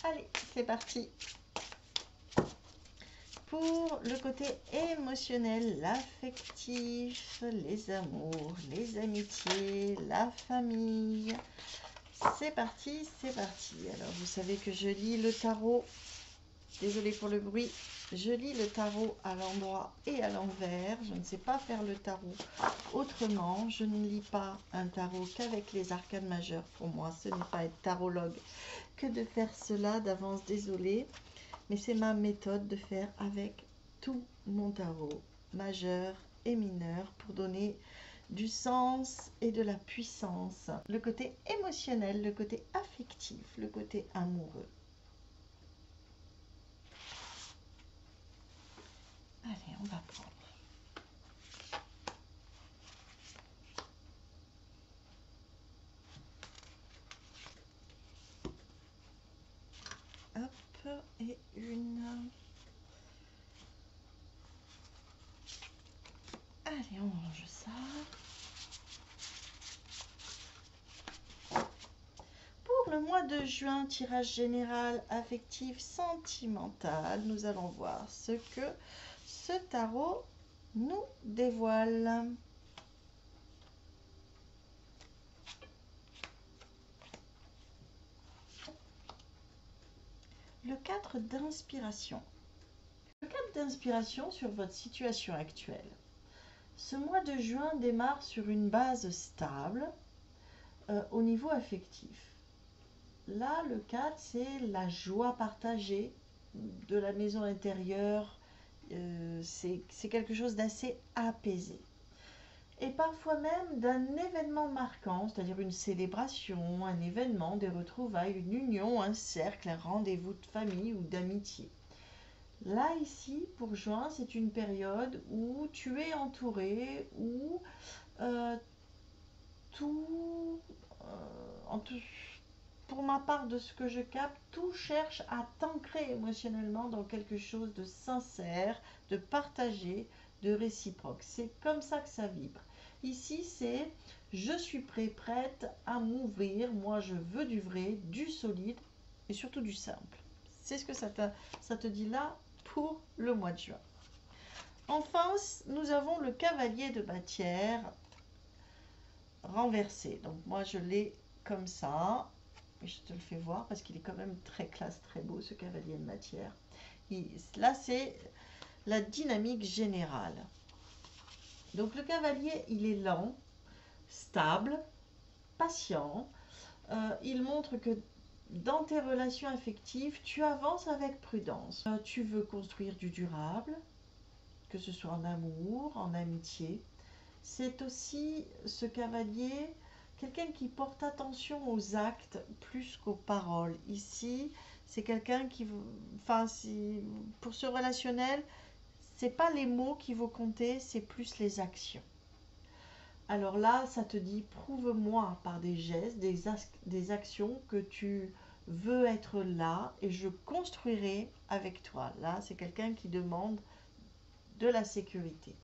Allez, c'est parti. Pour le côté émotionnel, l'affectif, les amours, les amitiés, la famille. C'est parti, c'est parti. Alors, vous savez que je lis le tarot. Désolée pour le bruit. Je lis le tarot à l'endroit et à l'envers. Je ne sais pas faire le tarot autrement. Je ne lis pas un tarot qu'avec les arcanes majeures. Pour moi, ce n'est pas être tarologue que de faire cela d'avance. Désolée. Mais c'est ma méthode de faire avec tout mon tarot, majeur et mineur, pour donner du sens et de la puissance. Le côté émotionnel, le côté affectif, le côté amoureux. Allez, on va prendre. Hop, et une. Allez, on range ça. Pour le mois de juin, tirage général affectif sentimental, nous allons voir ce que ce tarot nous dévoile. Le 4 d'inspiration. Le 4 d'inspiration sur votre situation actuelle. Ce mois de juin démarre sur une base stable au niveau affectif. Là, le 4, c'est la joie partagée de la maison intérieure. C'est quelque chose d'assez apaisé. Et parfois même d'un événement marquant, c'est-à-dire une célébration, un événement, des retrouvailles, une union, un cercle, un rendez-vous de famille ou d'amitié. Là, ici, pour juin, c'est une période où tu es entouré, où tout, pour ma part, de ce que je capte, tout cherche à t'ancrer émotionnellement dans quelque chose de sincère, de partagé, de réciproque. C'est comme ça que ça vibre. Ici, c'est je suis prête à m'ouvrir. Moi, je veux du vrai, du solide et surtout du simple. C'est ce que ça te dit là pour le mois de juin. Enfin, nous avons le cavalier de matière renversé. Donc moi, je l'ai comme ça. Je te le fais voir parce qu'il est quand même très classe, très beau, ce cavalier de matière. Là, c'est la dynamique générale. Donc le cavalier, il est lent, stable, patient. Il montre que dans tes relations affectives, tu avances avec prudence. Tu veux construire du durable, que ce soit en amour, en amitié. C'est aussi ce cavalier, quelqu'un qui porte attention aux actes plus qu'aux paroles. Ici, c'est quelqu'un qui, enfin, pour ce relationnel, c'est pas les mots qui vont compter, c'est plus les actions. Alors là, ça te dit, prouve-moi par des gestes, des actions que tu veux être là et je construirai avec toi. Là, c'est quelqu'un qui demande de la sécurité.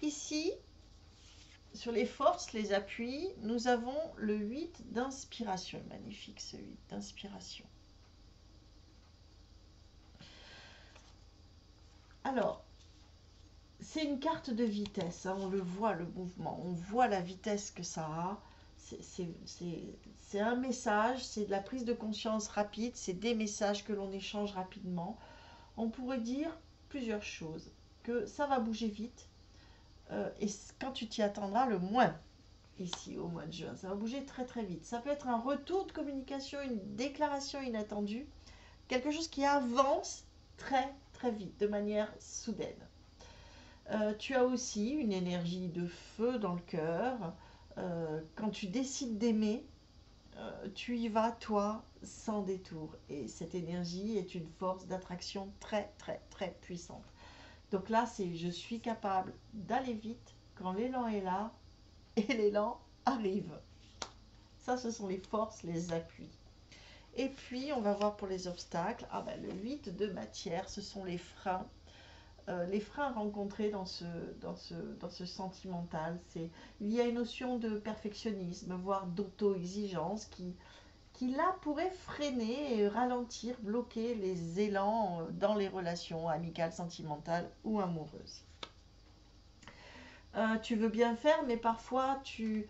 Ici, sur les forces, les appuis, nous avons le 8 d'inspiration. Magnifique ce 8 d'inspiration. Alors, c'est une carte de vitesse, hein, on le voit, le mouvement, on voit la vitesse que ça a. C'est un message, c'est de la prise de conscience rapide, c'est des messages que l'on échange rapidement. On pourrait dire plusieurs choses, que ça va bouger vite, et quand tu t'y attendras le moins, ici au mois de juin, ça va bouger très très vite. Ça peut être un retour de communication, une déclaration inattendue, quelque chose qui avance très très vite, de manière soudaine. Tu as aussi une énergie de feu dans le cœur. Quand tu décides d'aimer, tu y vas, toi, sans détour. Et cette énergie est une force d'attraction très, très, très puissante. Donc là, c'est je suis capable d'aller vite quand l'élan est là et l'élan arrive. Ça, ce sont les forces, les appuis. Et puis, on va voir pour les obstacles. Ah ben, le 8 de matière, ce sont les freins. Les freins rencontrés dans ce sentimental, il y a une notion de perfectionnisme, voire d'auto-exigence qui là pourrait freiner et ralentir, bloquer les élans dans les relations amicales, sentimentales ou amoureuses. Tu veux bien faire, mais parfois tu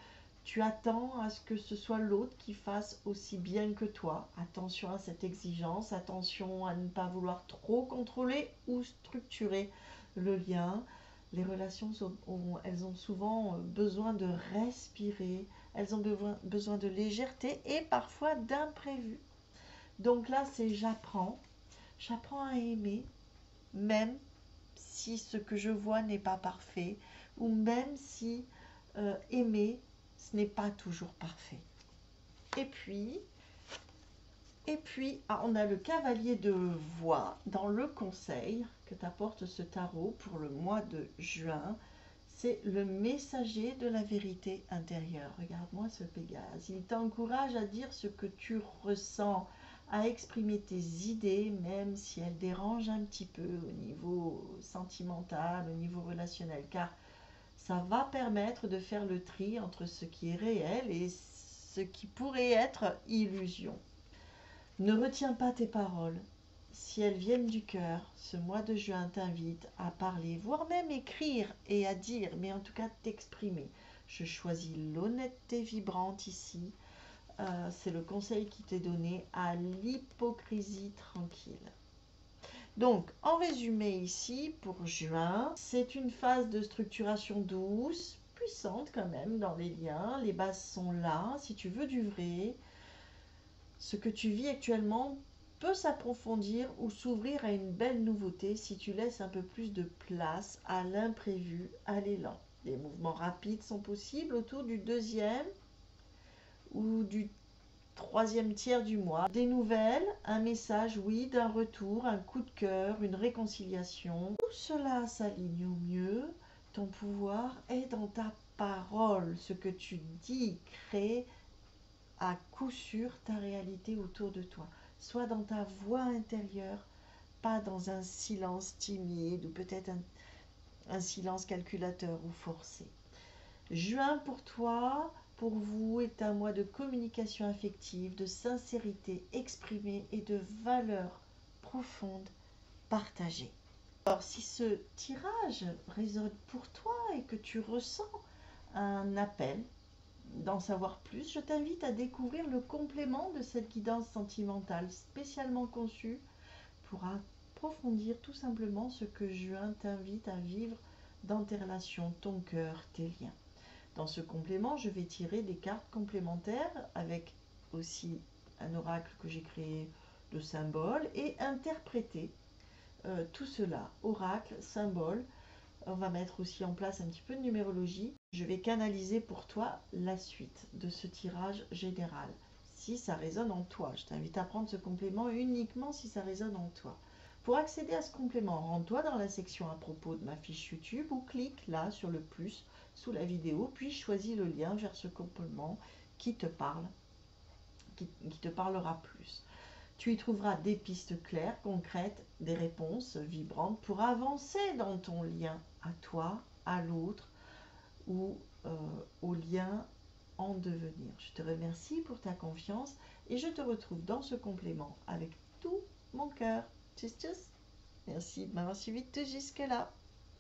attends à ce que ce soit l'autre qui fasse aussi bien que toi. Attention à cette exigence, attention à ne pas vouloir trop contrôler ou structurer le lien. Les relations, elles ont souvent besoin de respirer, elles ont besoin de légèreté et parfois d'imprévu. Donc là, c'est j'apprends à aimer, même si ce que je vois n'est pas parfait, ou même si aimer, ce n'est pas toujours parfait. Et puis, on a le cavalier de voix dans le conseil que t'apporte ce tarot pour le mois de juin. C'est le messager de la vérité intérieure. Regarde-moi ce Pégase. Il t'encourage à dire ce que tu ressens, à exprimer tes idées, même si elles dérangent un petit peu au niveau sentimental, au niveau relationnel, car ça va permettre de faire le tri entre ce qui est réel et ce qui pourrait être illusion. Ne retiens pas tes paroles. Si elles viennent du cœur, ce mois de juin t'invite à parler, voire même écrire et à dire, mais en tout cas t'exprimer. Je choisis l'honnêteté vibrante ici. C'est le conseil qui t'est donné, à l'hypocrisie tranquille. Donc, en résumé ici, pour juin, c'est une phase de structuration douce, puissante quand même dans les liens. Les bases sont là, si tu veux du vrai. Ce que tu vis actuellement peut s'approfondir ou s'ouvrir à une belle nouveauté si tu laisses un peu plus de place à l'imprévu, à l'élan. Des mouvements rapides sont possibles autour du deuxième ou du troisième tiers du mois. Des nouvelles, un message, oui, d'un retour, un coup de cœur, une réconciliation. Tout cela s'aligne au mieux. Ton pouvoir est dans ta parole. Ce que tu dis crée à coup sûr ta réalité autour de toi. Sois dans ta voix intérieure, pas dans un silence timide ou peut-être un silence calculateur ou forcé. Juin pour toi, pour vous, est un mois de communication affective, de sincérité exprimée et de valeurs profondes partagées. Alors, si ce tirage résonne pour toi et que tu ressens un appel d'en savoir plus, je t'invite à découvrir le complément de cette guidance sentimentale spécialement conçue pour approfondir tout simplement ce que Juin t'invite à vivre dans tes relations, ton cœur, tes liens. Dans ce complément, je vais tirer des cartes complémentaires avec aussi un oracle que j'ai créé de symboles et interpréter tout cela, oracle, symbole. On va mettre aussi en place un petit peu de numérologie. Je vais canaliser pour toi la suite de ce tirage général. Si ça résonne en toi, je t'invite à prendre ce complément uniquement si ça résonne en toi. Pour accéder à ce complément, rends-toi dans la section à propos de ma fiche YouTube ou clique là sur le plus sous la vidéo, puis choisis le lien vers ce complément qui te parle, qui te parlera plus. Tu y trouveras des pistes claires, concrètes, des réponses vibrantes pour avancer dans ton lien à toi, à l'autre ou au lien en devenir. Je te remercie pour ta confiance et je te retrouve dans ce complément avec tout mon cœur. Tchuss tchuss. Merci de m'avoir suivi jusque-là.